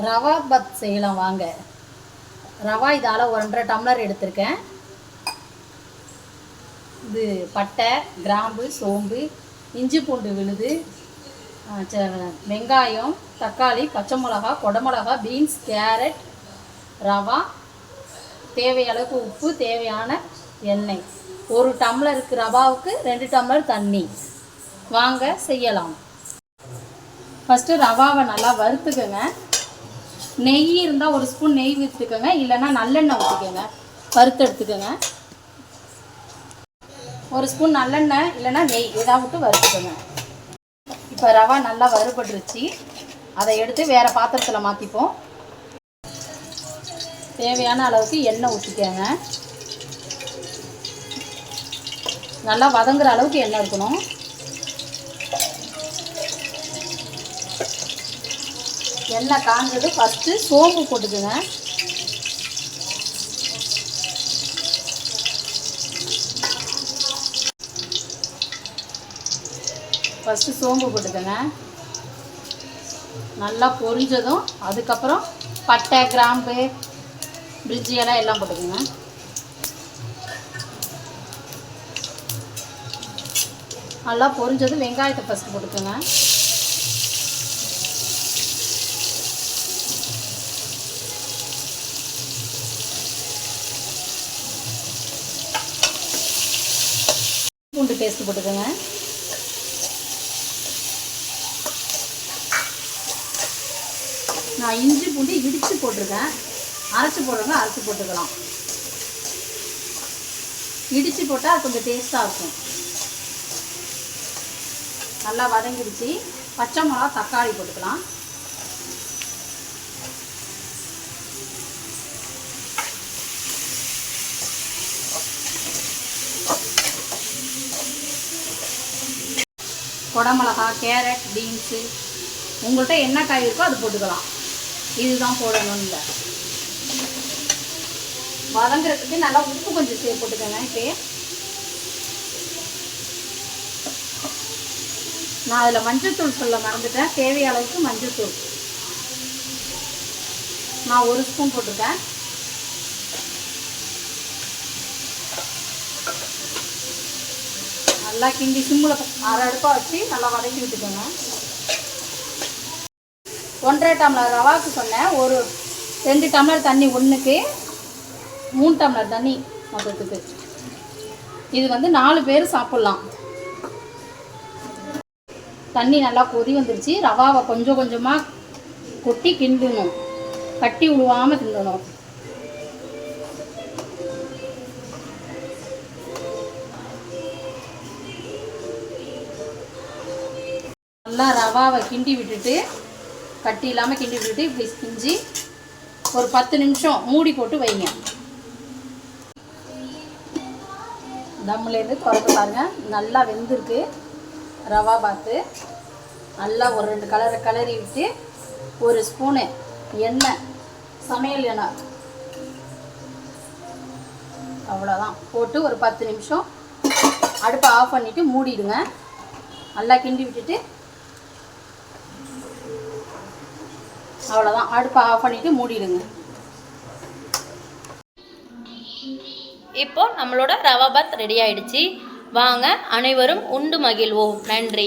ரவா பத் செய்யலாம் வாங்க. ரவா இதால் 1.5 டம்ளர் எடுத்திருக்கேன். இது பட்டை, கிராம்பு, சோம்பு, இஞ்சி பூண்டு விழுது, வெங்காயம், தக்காளி, பச்சை மிளகா, கொடமிளகா, பீன்ஸ், கேரட், ரவா, தேவையான அளவுக்கு உப்பு, தேவையான எண்ணெய். 1 டம்ளருக்கு ரவாவுக்கு 2 டம்ளர் தண்ணி. வாங்க செய்யலாம். ஃபஸ்ட்டு ரவாவை நல்லா வறுத்துக்கோங்க. நெய் இருந்தால் 1 ஸ்பூன் நெய் ஊற்றிக்கோங்க, இல்லைன்னா நல்லெண்ணெய் ஊற்றிக்கோங்க. வறுத்து எடுத்துக்கோங்க. 1 ஸ்பூன் நல்லெண்ணெய் இல்லைன்னா நெய் எதாவது விட்டு வறுத்துக்கோங்க. இப்போ ரவா நல்லா வறுபட்டுருச்சு. அதை எடுத்து வேறு பாத்திரத்தில் மாற்றிப்போம். தேவையான அளவுக்கு எண்ணெய் ஊற்றிக்கோங்க. நல்லா வதங்குற அளவுக்கு எண்ணெய் இருக்கணும். எண்ணெய் காஞ்சது ஃபஸ்ட்டு சோம்பு போட்டுக்குங்க. ஃபஸ்ட்டு சோம்பு போட்டுக்கோங்க. நல்லா பொரிஞ்சதும் அதுக்கப்புறம் பட்டை, கிராம்பு, பிரிஞ்சி இலை எல்லாம் போட்டுக்கோங்க. நல்லா பொரிஞ்சதும் வெங்காயத்தை ஃபஸ்ட்டு போட்டுக்கோங்க. பூண்டு பேஸ்ட் போட்டுக்கோங்க. நான் இஞ்சி பூண்டு இடித்து போட்டிருக்கேன். அரைச்சி போடுறவங்க அரைச்சி போட்டுக்கலாம். இடித்து போட்டால் அது கொஞ்சம் டேஸ்ட்டாக இருக்கும். நல்லா வதங்கிடுச்சு. பச்சை மிளகா, தக்காளி போட்டுக்கலாம். கொடமிளகா, கேரட், பீன்ஸு உங்கள்கிட்ட என்ன காய் இருக்கோ அது போட்டுக்கலாம். இதுதான் போடணும்னு இல்லை. வதங்குறதுக்கு நல்லா உப்பு கொஞ்சம் போட்டுக்கோங்க. இப்போ நான் அதில் மஞ்சள்தூள் சொல்ல மறந்துட்டேன். தேவையான அளவுக்கு மஞ்சள்தூள் நான் 1 ஸ்பூன் போட்டிருக்கேன். நல்லா கிண்டி சிம்மில் 6 அடுப்பாக வச்சு நல்லா வதக்கி விட்டுக்கோங்க. 1.5 டம்ளர் ரவாவுக்கு சொன்னேன். 2 டம்ளர் தண்ணி, 1க்கு 3 டம்ளர் தண்ணி மொத்தத்துக்கு. இது வந்து 4 பேர் சாப்பிட்லாம். தண்ணி நல்லா கொதி வந்துருச்சு. ரவாவை கொஞ்சம் கொஞ்சமாக கொட்டி கிண்டணும். கட்டி விழுவாமல் கிண்டணும். நல்லா ரவாவை கிண்டி விட்டுட்டு, கட்டி இல்லாமல் கிண்டி விட்டுட்டு இப்படி செஞ்சு ஒரு 10 நிமிஷம் மூடி போட்டு வைங்க. தம்முலேருந்து திறந்து பாருங்கள். நல்லா வெந்திருக்கு ரவா பாத்து. நல்லா ஒரு 2 கலரி விட்டு 1 ஸ்பூனு எண்ணெய், சமையல் எண்ணெய், அவ்வளோதான் போட்டு ஒரு 10 நிமிஷம் அடுப்பை ஆஃப் பண்ணிவிட்டு மூடிடுங்க. நல்லா கிண்டி விட்டுட்டு அவ்வளோதான். அடுப்பை ஆஃப் பண்ணிவிட்டு மூடிடுங்க. இப்போ நம்மளோட ரவா பாத் ரெடி ஆயிடுச்சு. வாங்க அனைவரும் உண்டு மகிழ்வோம். நன்றி.